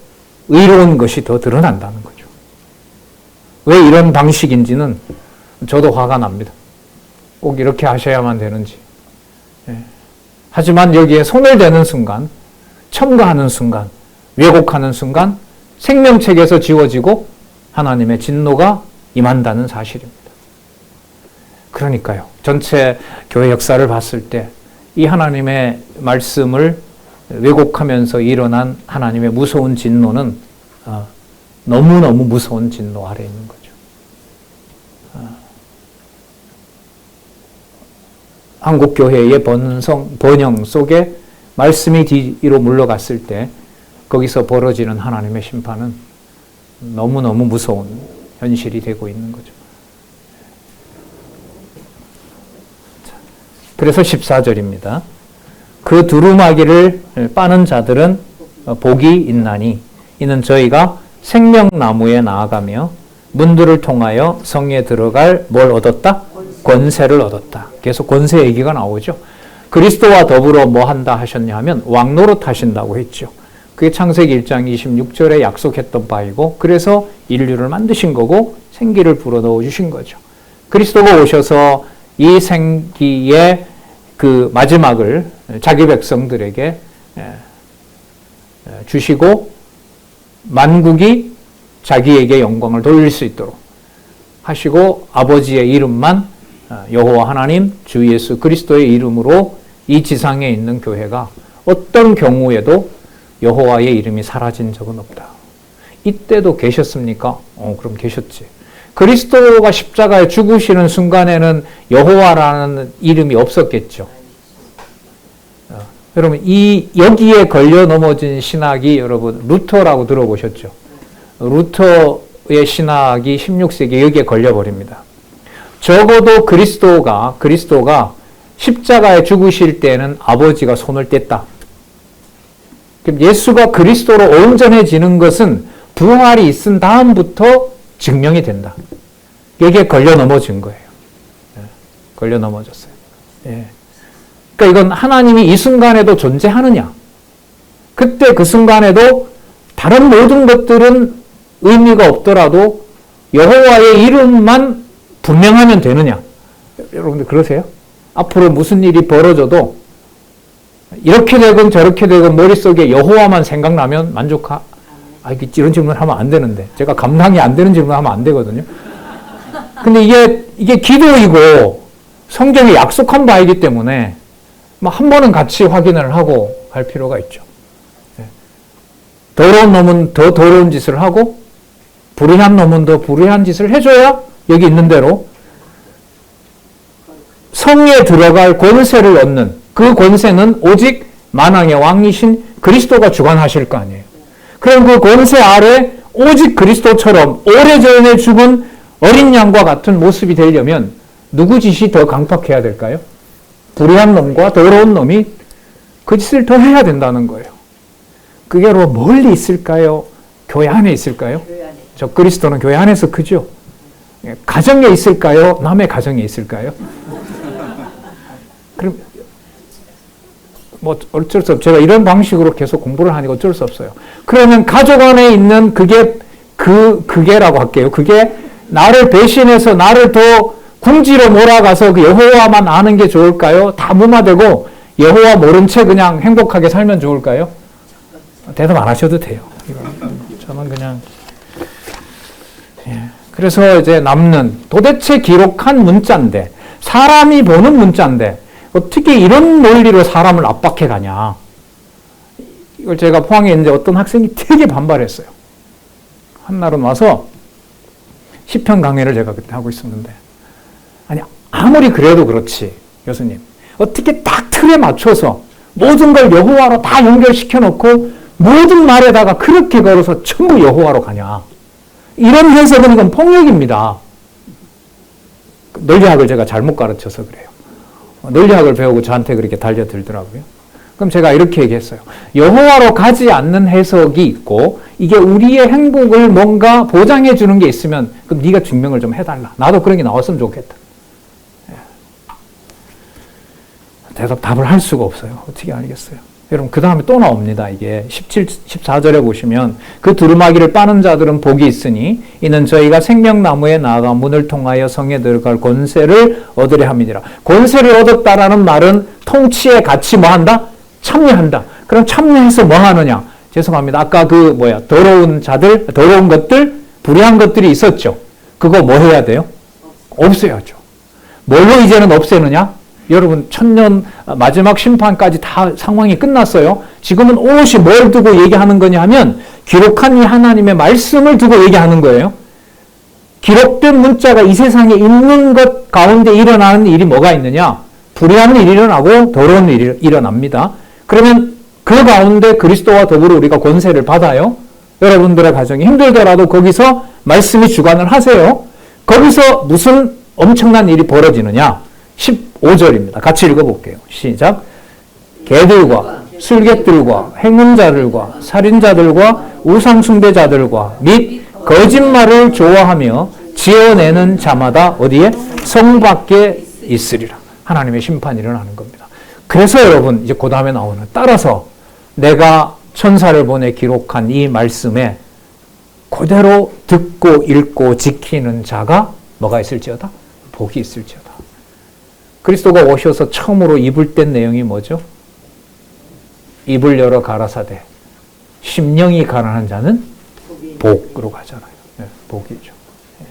의로운 것이 더 드러난다는 거죠. 왜 이런 방식인지는 저도 화가 납니다. 꼭 이렇게 하셔야만 되는지. 하지만 여기에 손을 대는 순간, 첨가하는 순간, 왜곡하는 순간 생명책에서 지워지고 하나님의 진노가 임한다는 사실입니다. 그러니까요. 전체 교회 역사를 봤을 때 이 하나님의 말씀을 왜곡하면서 일어난 하나님의 무서운 진노는 너무너무 무서운 진노 아래 있는 거죠. 한국교회의 번영 속에 말씀이 뒤로 물러갔을 때 거기서 벌어지는 하나님의 심판은 너무너무 무서운 현실이 되고 있는 거죠. 그래서 14절입니다. 그 두루마기를 빠는 자들은 복이 있나니 이는 저희가 생명나무에 나아가며 문들을 통하여 성에 들어갈 뭘 얻었다? 권세를 얻었다. 계속 권세 얘기가 나오죠. 그리스도와 더불어 뭐 한다 하셨냐 하면 왕노릇 하신다고 했죠. 그게 창세기 1장 26절에 약속했던 바이고 그래서 인류를 만드신 거고 생기를 불어넣어 주신 거죠. 그리스도가 오셔서 이 생기의 그 마지막을 자기 백성들에게 주시고 만국이 자기에게 영광을 돌릴 수 있도록 하시고 아버지의 이름만 여호와 하나님 주 예수 그리스도의 이름으로 이 지상에 있는 교회가 어떤 경우에도 여호와의 이름이 사라진 적은 없다. 이때도 계셨습니까? 그럼 계셨지. 그리스도가 십자가에 죽으시는 순간에는 여호와라는 이름이 없었겠죠. 여러분 여기에 걸려 넘어진 신학이 여러분 루터라고 들어보셨죠? 루터의 신학이 16세기 여기에 걸려버립니다. 적어도 그리스도가 십자가에 죽으실 때는 아버지가 손을 뗐다. 그럼 예수가 그리스도로 온전해지는 것은 부활이 있은 다음부터 증명이 된다. 여기에 걸려 넘어진 거예요. 걸려 넘어졌어요. 그러니까 이건 하나님이 이 순간에도 존재하느냐? 그때 그 순간에도 다른 모든 것들은 의미가 없더라도 여호와의 이름만 분명하면 되느냐? 여러분들 그러세요? 앞으로 무슨 일이 벌어져도 이렇게 되건 저렇게 되건 머릿속에 여호와만 생각나면 만족하? 이런 질문을 하면 안 되는데 제가 감당이 안 되는 질문을 하면 안 되거든요. 근데 이게 기도이고 성경에 약속한 바이기 때문에 한 번은 같이 확인을 하고 갈 필요가 있죠. 더러운 놈은 더 더러운 짓을 하고 불의한 놈은 더 불의한 짓을 해줘야 여기 있는 대로 성에 들어갈 권세를 얻는 그 권세는 오직 만왕의 왕이신 그리스도가 주관하실 거 아니에요. 그럼 그 권세 아래 오직 그리스도처럼 오래전에 죽은 어린 양과 같은 모습이 되려면 누구 짓이 더 강팍해야 될까요? 불의한 놈과 더러운 놈이 그 짓을 더 해야 된다는 거예요. 그게 멀리 있을까요? 교회 안에 있을까요? 저 그리스도는 교회 안에서 크죠? 가정에 있을까요? 남의 가정에 있을까요? 그럼 어쩔 수 없어요. 제가 이런 방식으로 계속 공부를 하니까 어쩔 수 없어요. 그러면 가족 안에 있는 그게라고 할게요. 그게 나를 배신해서 나를 더 궁지로 몰아가서 그 여호와만 아는 게 좋을까요? 다 무마되고 여호와 모른 채 그냥 행복하게 살면 좋을까요? 대답 안 하셔도 돼요. 저는 그냥 그래서 이제 남는 도대체 기록한 문자인데 사람이 보는 문자인데 어떻게 이런 논리로 사람을 압박해 가냐. 이걸 제가 포항에 있는데 어떤 학생이 되게 반발했어요. 한날은 와서 시편 강의를 제가 그때 하고 있었는데 아무리 그래도 그렇지 교수님 어떻게 딱 틀에 맞춰서 모든 걸 여호와로 다 연결시켜 놓고 모든 말에다가 그렇게 걸어서 전부 여호와로 가냐. 이런 해석은 이건 폭력입니다. 논리학을 제가 잘못 가르쳐서 그래요. 논리학을 배우고 저한테 그렇게 달려들더라고요. 그럼 제가 이렇게 얘기했어요. 여호와로 가지 않는 해석이 있고 이게 우리의 행복을 뭔가 보장해 주는 게 있으면 그럼 네가 증명을 좀 해달라. 나도 그런 게 나왔으면 좋겠다. 답을 할 수가 없어요. 어떻게 알겠어요? 여러분 그 다음에 또 나옵니다. 이게 14절에 보시면 그 두루마기를 빠는 자들은 복이 있으니 이는 저희가 생명나무에 나아가 문을 통하여 성에 들어갈 권세를 얻으려 함이니라. 권세를 얻었다라는 말은 통치에 같이 뭐한다? 참여한다. 그럼 참여해서 뭐 하느냐? 죄송합니다. 아까 더러운 자들, 더러운 것들, 불의한 것들이 있었죠. 그거 뭐 해야 돼요? 없애야죠. 뭘로 이제는 없애느냐? 여러분 천년 마지막 심판까지 다 상황이 끝났어요. 지금은 오롯이 뭘 두고 얘기하는 거냐 하면 기록한 이 하나님의 말씀을 두고 얘기하는 거예요. 기록된 문자가 이 세상에 있는 것 가운데 일어나는 일이 뭐가 있느냐? 불의한 일이 일어나고 더러운 일이 일어납니다. 그러면 그 가운데 그리스도와 더불어 우리가 권세를 받아요. 여러분들의 가정이 힘들더라도 거기서 말씀이 주관을 하세요. 거기서 무슨 엄청난 일이 벌어지느냐? 15절입니다. 같이 읽어볼게요. 시작. 개들과 술객들과 행음자들과 살인자들과 우상숭배자들과 및 거짓말을 좋아하며 지어내는 자마다 어디에? 성 밖에 있으리라. 하나님의 심판이 일어나는 겁니다. 그래서 여러분 이제 그 다음에 나오는 따라서 내가 천사를 보내 기록한 이 말씀에 그대로 듣고 읽고 지키는 자가 뭐가 있을지어다? 복이 있을지어다. 그리스도가 오셔서 처음으로 입을 뗀 내용이 뭐죠? 입을 열어 가라사대 심령이 가난한 자는 복으로 가잖아요. 네, 복이죠. 네.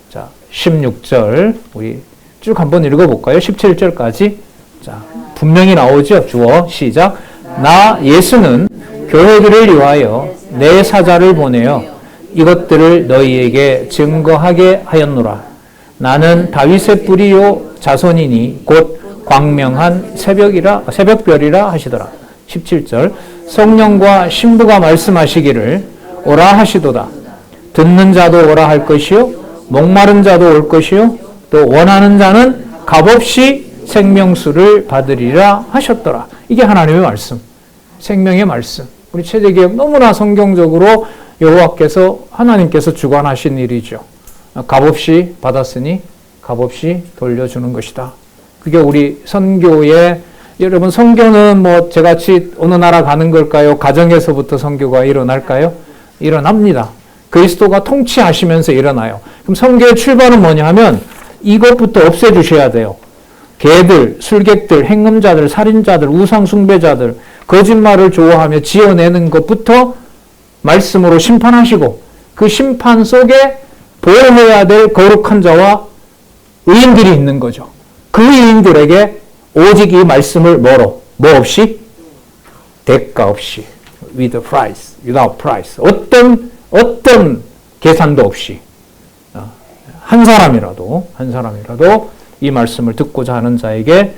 자, 16절 우리 쭉 한번 읽어볼까요? 17절까지. 자, 분명히 나오죠. 주어 시작. 나 예수는 교회들을 위하여 내 사자를 보내어 이것들을 너희에게 증거하게 하였노라. 나는 다윗의 뿌리요 자손이니 곧 광명한 새벽별이라 하시더라. 17절 성령과 신부가 말씀하시기를 오라 하시도다. 듣는 자도 오라 할 것이요 목마른 자도 올 것이요 또 원하는 자는 값없이 생명수를 받으리라 하셨더라. 이게 하나님의 말씀, 생명의 말씀. 우리 최대기업 너무나 성경적으로 여호와께서 하나님께서 주관하신 일이죠. 값없이 받았으니 값없이 돌려주는 것이다. 그게 우리 선교의 여러분 선교는 뭐 저같이 어느 나라 가는 걸까요? 가정에서부터 선교가 일어날까요? 일어납니다. 그리스도가 통치하시면서 일어나요. 그럼 선교의 출발은 뭐냐 하면 이것부터 없애주셔야 돼요. 개들, 술객들, 행음자들, 살인자들, 우상숭배자들, 거짓말을 좋아하며 지어내는 것부터 말씀으로 심판하시고 그 심판 속에 보호해야 될 거룩한 자와 의인들이 있는 거죠. 그 의인들에게 오직 이 말씀을 뭐 없이? 대가 없이. With price, without price. 어떤 계산도 없이. 한 사람이라도 이 말씀을 듣고자 하는 자에게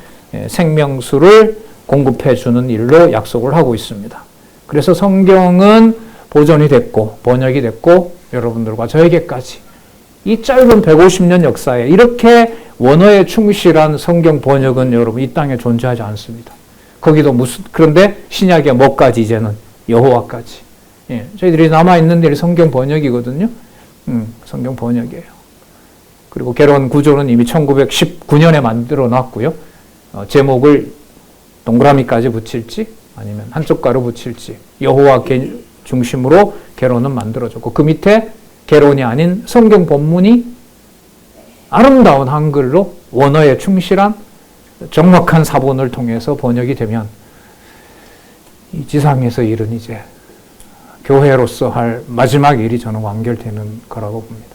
생명수를 공급해 주는 일로 약속을 하고 있습니다. 그래서 성경은 보존이 됐고 번역이 됐고 여러분들과 저에게까지 이 짧은 150년 역사에 이렇게 원어에 충실한 성경 번역은 여러분 이 땅에 존재하지 않습니다. 거기도 그런데 신약에 뭐까지 이제는 여호와까지. 예, 저희들이 남아있는 일이 성경 번역이거든요. 성경 번역이에요. 그리고 개론 구조는 이미 1919년에 만들어 놨고요. 제목을 동그라미까지 붙일지 아니면 한쪽 가로 붙일지 여호와 중심으로 개론은 만들어졌고 그 밑에 개론이 아닌 성경 본문이 아름다운 한글로 원어에 충실한 정확한 사본을 통해서 번역이 되면 이 지상에서 일은 이제 교회로서 할 마지막 일이 저는 완결되는 거라고 봅니다.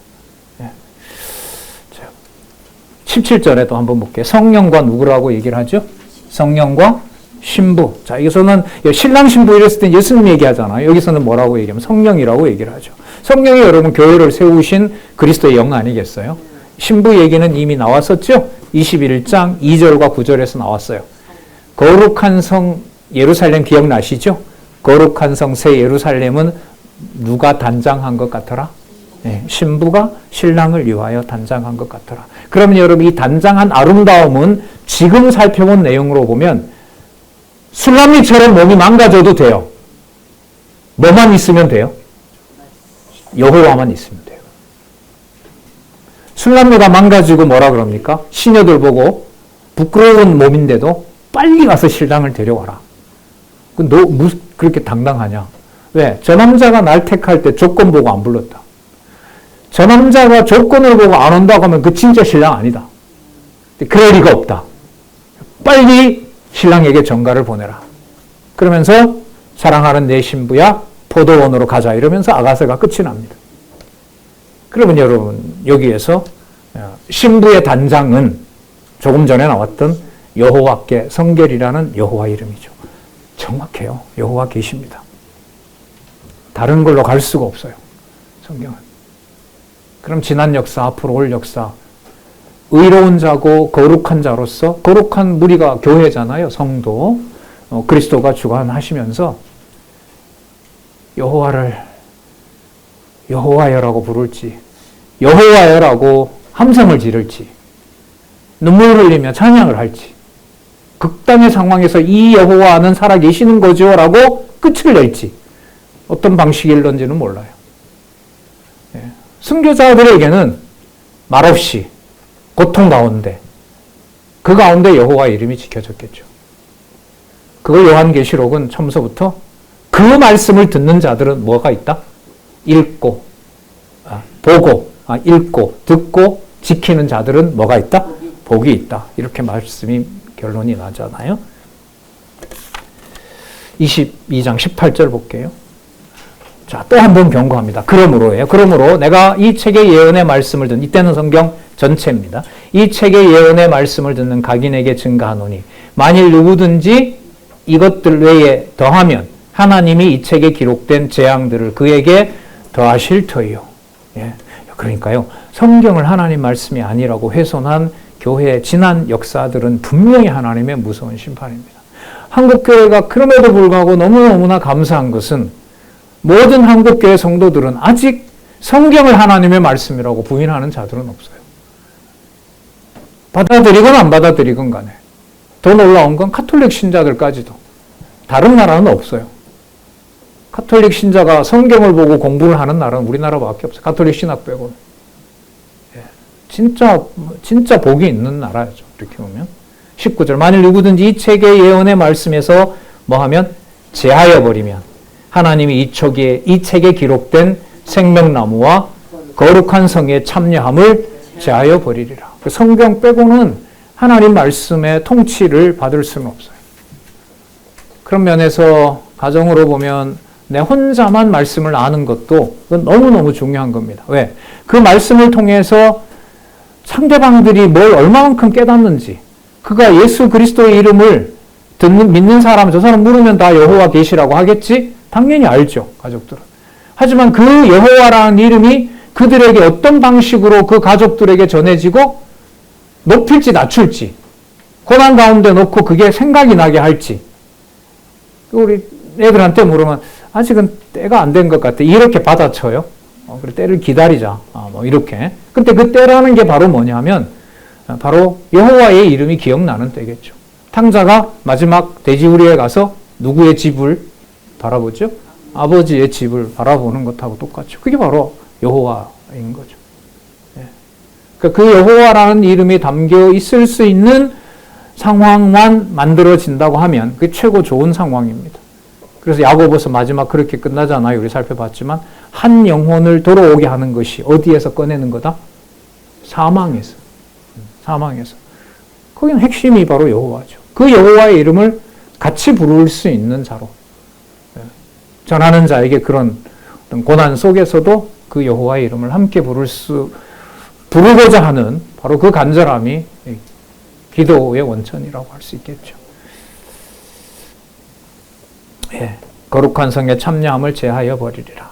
17절에도 한번 볼게요. 성령과 누구라고 얘기를 하죠? 성령과 신부. 자, 여기서는 신랑 신부 이랬을 때 예수님 얘기하잖아요. 여기서는 뭐라고 얘기하면 성령이라고 얘기를 하죠. 성령이 여러분 교회를 세우신 그리스도의 영 아니겠어요? 신부 얘기는 이미 나왔었죠? 21장 2절과 9절에서 나왔어요. 거룩한 성 예루살렘 기억나시죠? 거룩한 성 새 예루살렘은 누가 단장한 것 같더라? 네, 신부가 신랑을 위하여 단장한 것 같더라. 그러면 여러분 이 단장한 아름다움은 지금 살펴본 내용으로 보면 술람미처럼 몸이 망가져도 돼요. 뭐만 있으면 돼요? 여호와만 있으면 돼요. 술람미가 망가지고 뭐라 그럽니까? 시녀들 보고 부끄러운 몸인데도 빨리 가서 신랑을 데려와라. 너 무슨 그렇게 당당하냐? 왜? 저 남자가 날 택할 때 조건 보고 안 불렀다. 저 남자가 조건을 보고 안 온다고 하면 그 진짜 신랑 아니다. 그럴 리가 없다. 빨리 신랑에게 전가를 보내라. 그러면서 사랑하는 내 신부야 포도원으로 가자 이러면서 아가서가 끝이 납니다. 그러면 여러분 여기에서 신부의 단장은 조금 전에 나왔던 여호와께 성결이라는 여호와 이름이죠. 정확해요. 여호와 계십니다. 다른 걸로 갈 수가 없어요. 성경은. 그럼 지난 역사, 앞으로 올 역사, 의로운 자고 거룩한 자로서 거룩한 무리가 교회잖아요. 성도. 그리스도가 주관하시면서 여호와를 여호와여라고 부를지 여호와여라고 함성을 지를지 눈물 흘리며 찬양을 할지 극단의 상황에서 이 여호와는 살아계시는 거죠 라고 끝을 낼지 어떤 방식일런지는 몰라요. 순교자들에게는 말없이 고통 가운데 그 가운데 여호와의 이름이 지켜졌겠죠. 그걸 요한계시록은 처음서부터 그 말씀을 듣는 자들은 뭐가 있다? 읽고 읽고 듣고 지키는 자들은 뭐가 있다? 복이 있다. 이렇게 말씀이 결론이 나잖아요. 22장 18절 볼게요. 자, 또 한 번 경고합니다. 그러므로 내가 이 책의 예언의 말씀을 듣는, 이때는 성경 전체입니다. 이 책의 예언의 말씀을 듣는 각인에게 증가하노니 만일 누구든지 이것들 외에 더하면 하나님이 이 책에 기록된 재앙들을 그에게 더하실 터이요. 예. 그러니까요, 성경을 하나님 말씀이 아니라고 훼손한 교회의 지난 역사들은 분명히 하나님의 무서운 심판입니다. 한국교회가 그럼에도 불구하고 너무너무나 감사한 것은 모든 한국교회 성도들은 아직 성경을 하나님의 말씀이라고 부인하는 자들은 없어요. 받아들이건 안 받아들이건 간에. 더 놀라운 건 가톨릭 신자들까지도. 다른 나라는 없어요. 가톨릭 신자가 성경을 보고 공부를 하는 나라는 우리나라밖에 없어요. 가톨릭 신학 빼고는. 진짜 복이 있는 나라죠. 이렇게 보면. 19절. 만일 누구든지 이 책의 예언의 말씀에서 뭐하면 제하여 버리면 하나님이 이 책에 기록된 생명나무와 거룩한 성에 참여함을 제하여 버리리라. 성경 빼고는 하나님 말씀의 통치를 받을 수는 없어요. 그런 면에서 가정으로 보면 내 혼자만 말씀을 아는 것도 그건 너무너무 중요한 겁니다. 왜? 그 말씀을 통해서 상대방들이 뭘 얼마만큼 깨닫는지, 그가 예수 그리스도의 이름을 믿는 사람, 저 사람 물으면 다 여호와 계시라고 하겠지? 당연히 알죠, 가족들은. 하지만 그 여호와라는 이름이 그들에게 어떤 방식으로 그 가족들에게 전해지고 높일지 낮출지, 고난 가운데 놓고 그게 생각이 나게 할지, 우리 애들한테 물으면 아직은 때가 안 된 것 같아. 이렇게 받아쳐요. 그래, 때를 기다리자. 뭐 이렇게. 근데 그 때라는 게 바로 뭐냐면 바로 여호와의 이름이 기억나는 때겠죠. 탕자가 마지막 돼지우리에 가서 누구의 집을 바라보죠? 아버지의 집을 바라보는 것하고 똑같죠. 그게 바로 여호와인 거죠. 그 여호와라는 이름이 담겨 있을 수 있는 상황만 만들어진다고 하면 그게 최고 좋은 상황입니다. 그래서 야고보서 마지막 그렇게 끝나잖아요. 우리 살펴봤지만 한 영혼을 돌아오게 하는 것이 어디에서 꺼내는 거다? 사망에서. 거기는 핵심이 바로 여호와죠. 그 여호와의 이름을 같이 부를 수 있는 자로. 전하는 자에게 그런 어떤 고난 속에서도 그 여호와의 이름을 함께 부르고자 하는 바로 그 간절함이 기도의 원천이라고 할 수 있겠죠. 거룩한 성에 참여함을 제하여 버리리라.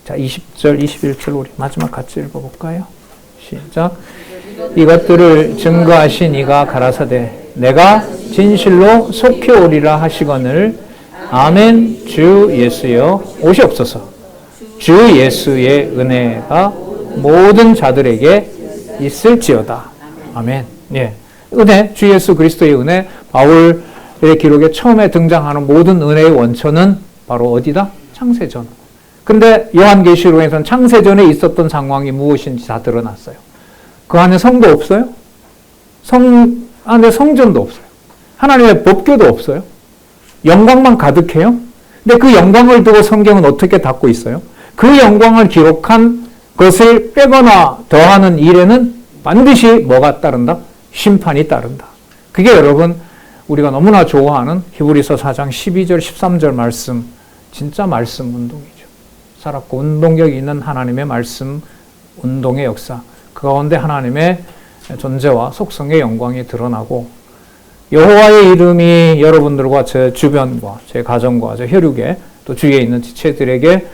자, 20절, 21절 우리 마지막 같이 읽어볼까요? 시작. 이것들을 증거하신 이가 가라사대 내가 진실로 속히 오리라 하시거늘 아멘. 주 예수여 오시옵소서. 주 예수의 은혜가 모든 자들에게 있을지어다. 아멘. 예. 은혜, 주 예수 그리스도의 은혜, 바울의 기록에 처음에 등장하는 모든 은혜의 원천은 바로 어디다? 창세전. 근데 요한계시록에서는 창세전에 있었던 상황이 무엇인지 다 드러났어요. 그 안에 성도 없어요? 안에 성전도 없어요. 하나님의 법궤도 없어요. 영광만 가득해요. 근데 그 영광을 두고 성경은 어떻게 닫고 있어요? 그 영광을 기록한 것을 빼거나 더하는 일에는 반드시 뭐가 따른다? 심판이 따른다. 그게 여러분 우리가 너무나 좋아하는 히브리서 4장 12절 13절 말씀, 진짜 말씀 운동이죠. 살았고 운동력 있는 하나님의 말씀 운동의 역사, 그 가운데 하나님의 존재와 속성의 영광이 드러나고 여호와의 이름이 여러분들과 제 주변과 제 가정과 제 혈육에 또 주위에 있는 지체들에게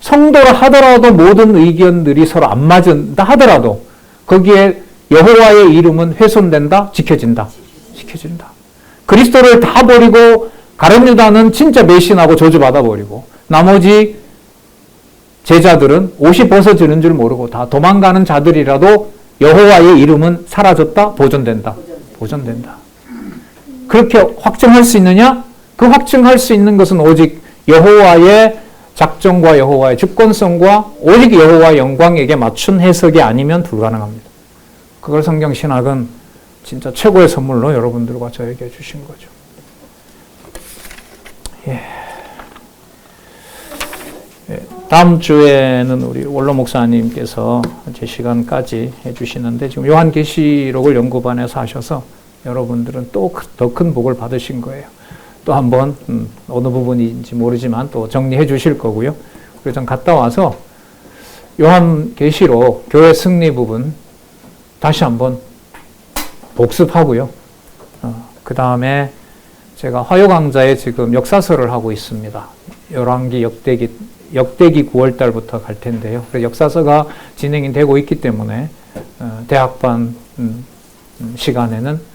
성도라 하더라도 모든 의견들이 서로 안 맞은다 하더라도 거기에 여호와의 이름은 훼손된다, 지켜진다. 그리스도를 다 버리고 가룟 유다는 진짜 배신하고 저주받아버리고 나머지 제자들은 옷이 벗어지는 줄 모르고 다 도망가는 자들이라도 여호와의 이름은 사라졌다, 보존된다. 그렇게 확증할 수 있느냐? 그 확증할 수 있는 것은 오직 여호와의 작정과 여호와의 주권성과 오직 여호와의 영광에게 맞춘 해석이 아니면 불가능합니다. 그걸 성경신학은 진짜 최고의 선물로 여러분들과 저에게 주신 거죠. 다음 주에는 우리 원로 목사님께서 제 시간까지 해주시는데 지금 요한계시록을 연구반에서 하셔서 여러분들은 또 더 큰 복을 받으신 거예요. 또 한번 어느 부분인지 모르지만 또 정리해 주실 거고요. 그래서 좀 갔다 와서 요한계시록 교회 승리 부분 다시 한번 복습하고요. 그 다음에 제가 화요강좌에 지금 역사서를 하고 있습니다. 열왕기 역대기 9월 달부터 갈 텐데요. 그래서 역사서가 진행이 되고 있기 때문에 대학반 시간에는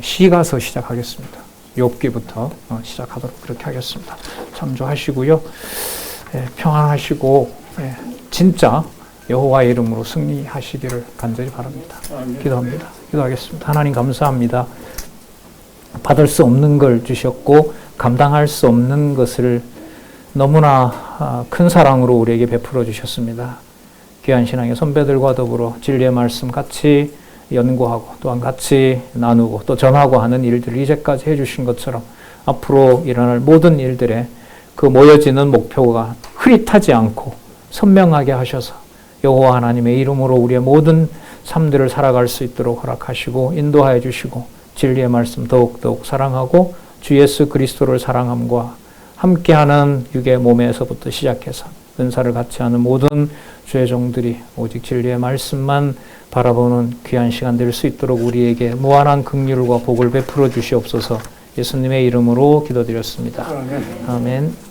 시가서 시작하겠습니다. 욥기부터 시작하도록 그렇게 하겠습니다. 참조하시고요. 평안하시고 진짜 여호와의 이름으로 승리하시기를 간절히 바랍니다. 기도합니다. 기도하겠습니다. 하나님 감사합니다. 받을 수 없는 걸 주셨고 감당할 수 없는 것을 너무나 큰 사랑으로 우리에게 베풀어 주셨습니다. 귀한 신앙의 선배들과 더불어 진리의 말씀 같이 연구하고 또한 같이 나누고 또 전하고 하는 일들을 이제까지 해주신 것처럼 앞으로 일어날 모든 일들에 그 모여지는 목표가 흐릿하지 않고 선명하게 하셔서 여호와 하나님의 이름으로 우리의 모든 삶들을 살아갈 수 있도록 허락하시고 인도하여 주시고 진리의 말씀 더욱더욱 사랑하고 주 예수 그리스도를 사랑함과 함께하는 육의 몸에서부터 시작해서 은사를 같이 하는 모든 주의 종들이 오직 진리의 말씀만 바라보는 귀한 시간 될 수 있도록 우리에게 무한한 긍휼과 복을 베풀어 주시옵소서. 예수님의 이름으로 기도드렸습니다. 아멘.